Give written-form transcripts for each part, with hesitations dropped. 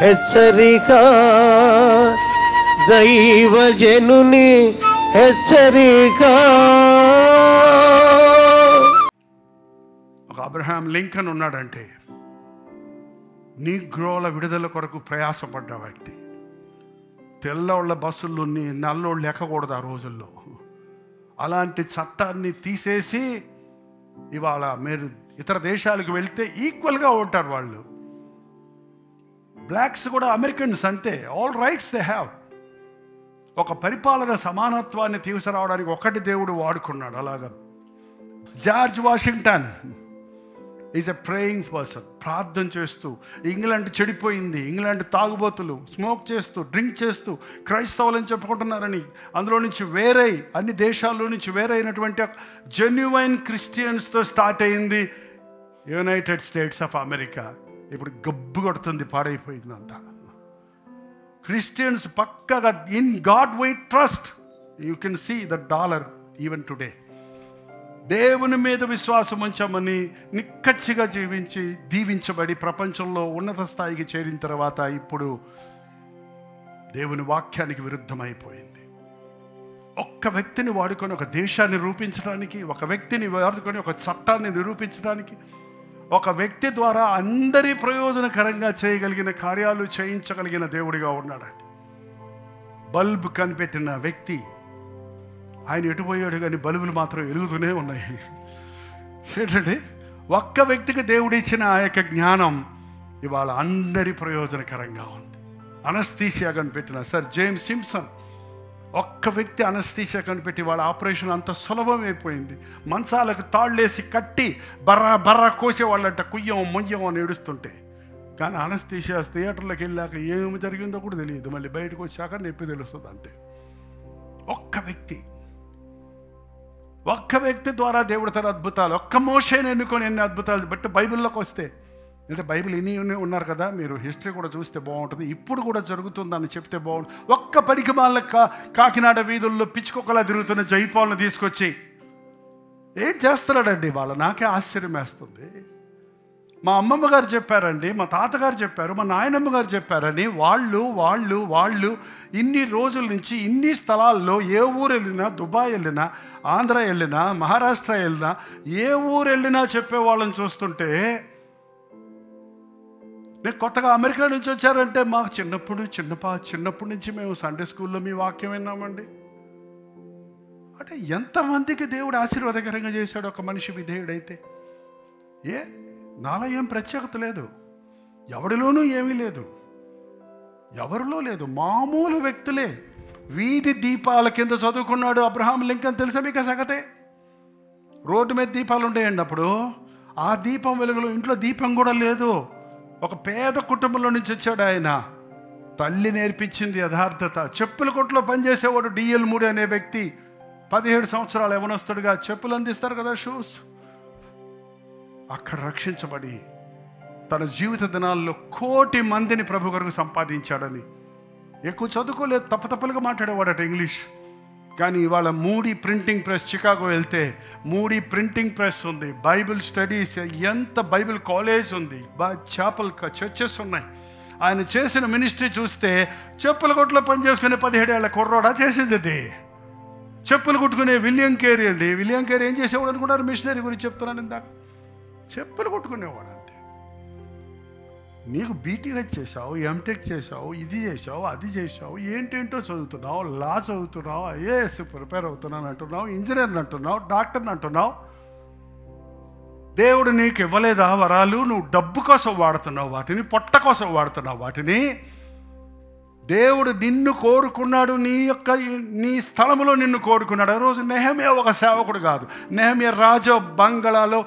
హెచ్చరిక, దైవజనుని హెచ్చరిక. ఒక అబ్రహాం లింకన్ ఉన్నాడంటే నీగ్రోల విడుదల కొరకు ప్రయాసపడ్డ వ్యక్తి. తెల్లవాళ్ళ బస్సుల్లో నల్లోళ్ళు ఎక్కకూడదు ఆ రోజుల్లో. అలాంటి చట్టాన్ని తీసేసి ఇవాళ మీరు ఇతర దేశాలకు వెళ్తే ఈక్వల్గా ఉంటారు వాళ్ళు. బ్లాక్స్ కూడా అమెరికన్స్ అంతే, ఆల్ రైట్స్ దే హ్యావ్. ఒక పరిపాలన సమానత్వాన్ని తీసుకురావడానికి ఒకటి దేవుడు వాడుకున్నాడు. అలాగా George Washington is a praying person. ప్రార్థన చేస్తూ, ఇంగ్లాండ్ చెడిపోయింది, ఇంగ్లాండ్ తాగుబోతులు స్మోక్ చేస్తూ డ్రింక్ చేస్తూ క్రైస్తవులని చెప్పుకుంటున్నారని అందులో నుంచి వేరై, అన్ని దేశాల్లో నుంచి వేరైనటువంటి జెన్యువైన్ క్రిస్టియన్స్తో స్టార్ట్ అయింది యునైటెడ్ స్టేట్స్ ఆఫ్ అమెరికా. ఇప్పుడు గబ్బు కొడుతుంది, పాడైపోయిందంతా. క్రిస్టియన్స్ పక్కగా in God we trust. You can see the dollar even today. దేవుని మీద విశ్వాసం ఉంచామని నిక్కచ్చిగా జీవించి దీవించబడి ప్రపంచంలో ఉన్నత స్థాయికి చేరిన తర్వాత ఇప్పుడు దేవుని వాక్యానికి విరుద్ధమైపోయింది. ఒక్క వ్యక్తిని వాడుకొని ఒక దేశాన్ని రూపించడానికి, ఒక వ్యక్తిని వాడుకొని ఒక చట్టాన్ని నిరూపించడానికి, ఒక వ్యక్తి ద్వారా అందరి ప్రయోజనకరంగా చేయగలిగిన కార్యాలు చేయించగలిగిన దేవుడిగా ఉన్నాడండి. బల్బ్ కనిపెట్టిన వ్యక్తి ఆయన ఎటుపోయాడు కానీ బల్బులు మాత్రం వెలుగుతూనే ఉన్నాయి. ఏంటంటే ఒక్క వ్యక్తికి దేవుడు ఇచ్చిన ఆ యొక్క జ్ఞానం ఇవాళ అందరి ప్రయోజనకరంగా ఉంది. అనస్థీషియా కనిపెట్టిన సర్ జేమ్స్ సింప్సన్ ఒక్క వ్యక్తి అనస్థీషియా కనిపెట్టి వాళ్ళ ఆపరేషన్ అంత సులభం అయిపోయింది. మంచాలకు తాళ్ళేసి కట్టి బర్రా బర్రా కోసేవాళ్ళంట, కుయ్యం మొయ్యం అని ఏడుస్తుంటే. కానీ అనస్థీషియా థియేటర్లోకి వెళ్ళాక ఏమి జరిగిందో కూడా తెలియదు, మళ్ళీ బయటకు వచ్చాక నొప్పి తెలుస్తుంది అంతే. ఒక్క వ్యక్తి ద్వారా దేవుడు తన అద్భుతాలు, ఒక్క మోషేని ఎన్నుకొని ఎన్ని అద్భుతాలు. బట్ బైబిల్లోకి వస్తే, అంటే బైబిల్ ఇన్ని ఉన్నారు కదా, మీరు హిస్టరీ కూడా చూస్తే బాగుంటుంది, ఇప్పుడు కూడా జరుగుతుందని చెప్తే బాగుంటుంది. ఒక్క పడికిమాల కాకినాడ వీధుల్లో పిచ్చుకొక్కలా తిరుగుతున్న జైపాల్ని తీసుకొచ్చి ఏం చేస్తున్నాడండి వాళ్ళ, నాకే ఆశ్చర్యం వేస్తుంది. మా అమ్మమ్మ గారు చెప్పారండి, మా తాతగారు చెప్పారు, మా నాయనమ్మ గారు చెప్పారని వాళ్ళు ఇన్ని రోజుల నుంచి ఇన్ని స్థలాల్లో ఏ ఊరు వెళ్ళినా, దుబాయ్ వెళ్ళినా, ఆంధ్ర వెళ్ళినా, మహారాష్ట్ర వెళ్ళినా, ఏ ఊరు వెళ్ళినా చెప్పేవాళ్ళని చూస్తుంటే, నేను కొత్తగా అమెరికా నుంచి వచ్చారంటే మాకు చిన్నప్పటి నుంచి మేము సండే స్కూల్లో మీ వాక్యం విన్నామండి. అంటే ఎంతమందికి దేవుడు ఆశీర్వాదకరంగా చేశాడు ఒక మనిషి విధేయుడైతే. నాలో ఏం ప్రత్యేకత లేదు, ఎవరిలోనూ ఏమీ లేదు, ఎవరిలో లేదు, మామూలు వ్యక్తులే. వీధి దీపాల కింద చదువుకున్నాడు అబ్రహాం లింకన్, తెలుసా మీకు ఆ సంగతే? రోడ్డు మీద దీపాలు ఉండేయండి అప్పుడు. ఆ దీపం వెలుగులో ఇంట్లో దీపం కూడా లేదు. ఒక పేద కుటుంబంలో నుంచి వచ్చాడు ఆయన. తల్లి నేర్పించింది యథార్థత. చెప్పుల కొట్లో పనిచేసేవాడు డిఎల్ మూడి అనే వ్యక్తి 17 సంవత్సరాలు యవనస్తుడిగా చెప్పులు అందిస్తారు కదా, షూస్. అక్కడ రక్షించబడి తన జీవిత దినాల్లో 1 కోటి మందిని ప్రభు కొరకు సంపాదించాడని. ఎక్కువ చదువుకోలేదు, తప్పలుగా మాట్లాడేవాడట ఇంగ్లీష్. కానీ ఇవాళ మూడీ ప్రింటింగ్ ప్రెస్, చికాగో వెళ్తే మూడీ ప్రింటింగ్ ప్రెస్ ఉంది, బైబిల్ స్టడీస్, ఎంత బైబిల్ కాలేజ్ ఉంది, చాపల్ చర్చెస్ ఉన్నాయి. ఆయన చేసిన మినిస్ట్రీ చూస్తే చెప్పుల కొట్లో పనిచేసుకునే 17 ఏళ్ల కుర్రోడా చేసింది అది. చెప్పులు కుట్టుకునే విలియం కేరీ అండి. విలియం కేరీ ఏం చేసేవాడు అనుకున్నారు? మిషనరీ గురించి చెప్తున్నాను ఇందాక. చెప్పులు కొట్టుకునేవాడు అంతే. నీకు బీటీహెచ్ చేసావు, ఎంటెక్ చేసావు, ఇది చేసావు, అది చేసావు, ఏంటేంటో చదువుతున్నావు, లా చదువుతున్నావు, ఐఏఎస్ ప్రిపేర్ అవుతున్నాను అంటున్నావు, ఇంజనీర్ని అంటున్నావు, డాక్టర్ని అంటున్నావు. దేవుడు నీకు ఇవ్వలేదా వరాలు? నువ్వు డబ్బు కోసం వాడుతున్నావు వాటిని, పొట్ట కోసం వాడుతున్నావు వాటిని. దేవుడు నిన్ను కోరుకున్నాడు, నీ స్థలంలో నిన్ను కోరుకున్నాడు. ఆ రోజు నెహెమ్యా ఒక సేవకుడు కాదు, నెహెమ్యా రాజ బంగళాలో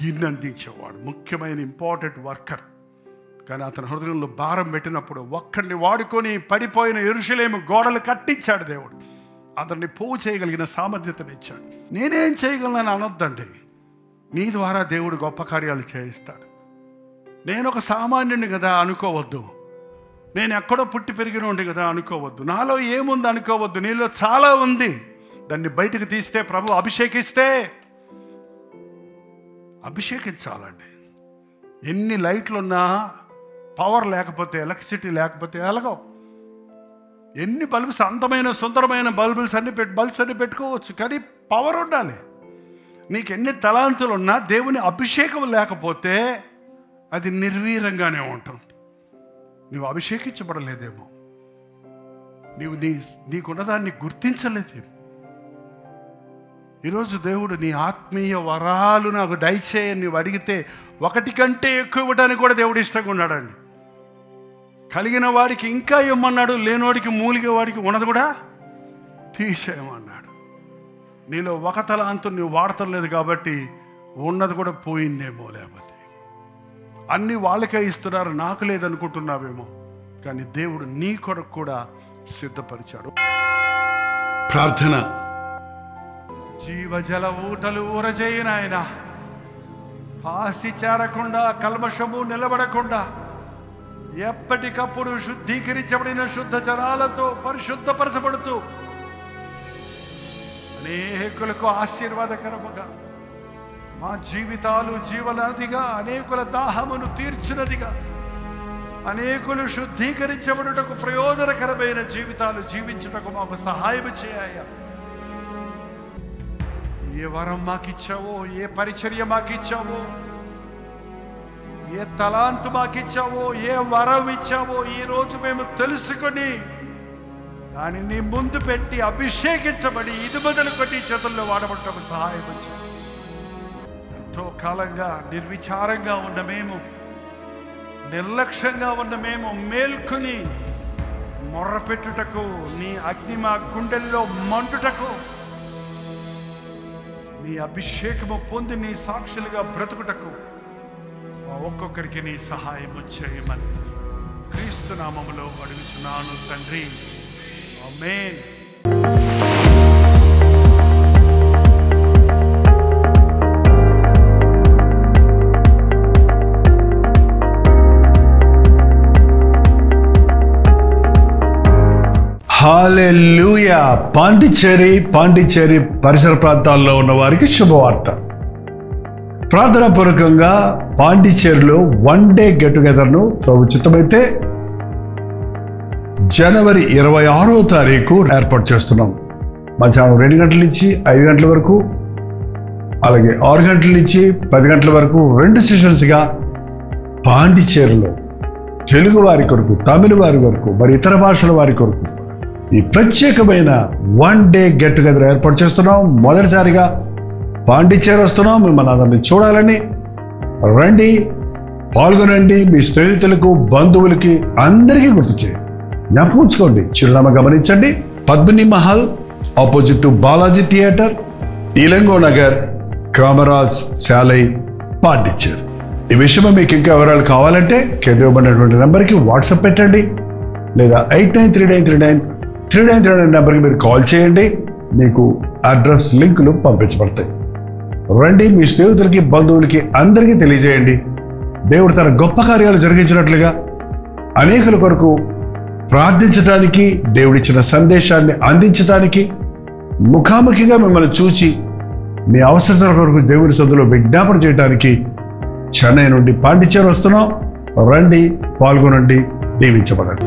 గిన్నె అందించేవాడు, ముఖ్యమైన ఇంపార్టెంట్ వర్కర్. కానీ అతని హృదయంలో భారం పెట్టినప్పుడు ఒక్కడిని వాడుకొని పడిపోయిన యెరూషలేము గోడలు కట్టించాడు దేవుడు. అతన్ని పోగు చేయగలిగిన సామర్థ్యతనిచ్చాడు. నేనేం చేయగలను అనొద్దండి, నీ ద్వారా దేవుడు గొప్ప కార్యాలు చేయిస్తాడు. నేను ఒక సామాన్యుడిని కదా అనుకోవద్దు, నేను ఎక్కడో పుట్టి పెరిగినోండి కదా అనుకోవద్దు, నాలో ఏముంది అనుకోవద్దు. నీలో చాలా ఉంది. దాన్ని బయటకు తీస్తే, ప్రభు అభిషేకించాలండి. ఎన్ని లైట్లున్నా పవర్ లేకపోతే, ఎలక్ట్రిసిటీ లేకపోతే ఎలాగో. ఎన్ని బల్బ్స్, అందమైన సుందరమైన బల్బ్స్ అన్ని పెట్టుకోవచ్చు, కానీ పవర్ ఉండాలి. నీకు ఎన్ని తలాంతులు ఉన్నా దేవుని అభిషేకం లేకపోతే అది నిర్వీర్యంగానే ఉంటుంది. నువ్వు అభిషేకించబడలేదేమో, నీకున్నదాన్ని గుర్తించలేదేమో. ఈరోజు దేవుడు నీ ఆత్మీయ వరాలు నాకు దయచేయని నువ్వు అడిగితే ఒకటి కంటే ఎక్కువ ఇవ్వడానికి కూడా దేవుడు ఇష్టంగా ఉన్నాడండి. కలిగిన వాడికి ఇంకా ఇవ్వమన్నాడు, లేనివాడికి మూలిగే వాడికి ఉన్నది కూడా తీసేయమన్నాడు. నీలో ఒక తలాంతు నువ్వు వాడటం లేదు కాబట్టి ఉన్నది కూడా పోయిందేమో, లేకపోతే అన్నీ వాళ్ళకే ఇస్తున్నారు, నాకు లేదనుకుంటున్నావేమో. కానీ దేవుడు నీ కొరకు కూడా సిద్ధపరిచాడు. ప్రార్థన. జీవజల ఊటలు ఊరజేయను ఆయన, పాసి చేరకుండా, కల్మషము నిలబడకుండా ఎప్పటికప్పుడు శుద్ధీకరించబడిన శుద్ధ జలాలతో పరిశుద్ధపరచబడుతూ అనేకులకు ఆశీర్వాదకరముగా మా జీవితాలు జీవనదిగా, అనేకుల దాహమును తీర్చినదిగా, అనేకులు శుద్ధీకరించబడుటకు ప్రయోజనకరమైన జీవితాలు జీవించుటకు మాకు సహాయం చేయ. ఏ వరం మాకిచ్చావో, ఏ పరిచర్య మాకిచ్చావో, ఏ తలాంతు మాకిచ్చావో, ఏ వరం ఇచ్చావో ఈరోజు మేము తెలుసుకొని దానిని ముందు పెట్టి అభిషేకించబడి ఇది మొదలుకొని చేతుల్లో వాడబడటకు సహాయం చేయాలి. ఎంతో కాలంగా నిర్విచారంగా ఉన్న మేము, నిర్లక్ష్యంగా ఉన్న మేము మేల్కొని మొర్రపెట్టుటకు, నీ అగ్ని మా గుండెల్లో మండుటకు, నీ అభిషేకము పొంది నీ సాక్షులుగా బ్రతుకుటకు ఒక్కొక్కరికి నీ సహాయం చేయమని క్రీస్తు నామములో అడుగుచున్నాను తండ్రి. ఆమేన్. హల్లెలూయా. పాండిచ్చేరి పరిసర ప్రాంతాల్లో ఉన్న వారికి శుభవార్త. ప్రార్థనాపూర్వకంగా పాండిచ్చేరిలో 1 డే గెట్ టుగెదర్ను ప్రభు చిత్తమైతే జనవరి 26వ తారీఖు ఏర్పాటు చేస్తున్నాం. మధ్యాహ్నం 2 గంటల నుంచి 5 గంటల వరకు, అలాగే 6 గంటల నుంచి 10 గంటల వరకు 2 సెషన్స్గా పాండిచ్చేరిలో తెలుగు వారి కొరకు, తమిళ వారి కొరకు, మరి ఇతర భాషల వారి కొరకు ఈ ప్రత్యేకమైన 1 డే గెట్ టుగెదర్ ఏర్పాటు చేస్తున్నాం. మొదటిసారిగా పాండిచ్చేరి వస్తున్నాం. మిమ్మల్ని అందరినీ చూడాలని రండి, పాల్గొనండి. మీ స్నేహితులకు, బంధువులకి అందరికీ గుర్తు చేయండి. జ్ఞాపకం ఉంచుకోండి. చిరునామా గమనించండి. Padmini Mahal opposite to Balaji theatre, Ilango Nagar, Kamaraj Salai, Pondicherry. ఈ విషయమై మీకు ఇంకా వివరాలు కావాలంటే కింద ఇవ్వబడినటువంటి నెంబర్కి వాట్సాప్ పెట్టండి, లేదా 8939393939 నెంబర్కి మీరు కాల్ చేయండి. మీకు అడ్రస్ లింకులు పంపించబడతాయి. రండి, మీ స్నేహితులకి, బంధువులకి అందరికీ తెలియజేయండి. దేవుడు తన గొప్ప కార్యాలు జరిగించినట్లుగా అనేకుల కొరకు ప్రార్థించడానికి, దేవుడిచ్చిన సందేశాన్ని అందించడానికి, ముఖాముఖిగా మిమ్మల్ని చూచి మీ అవసరతల కొరకు దేవుడి సొంతలో విజ్ఞాపన చేయడానికి చెన్నై నుండి పాండిచ్చేరి వస్తున్నాం. రండి, పాల్గొనండి, దీవించబడండి.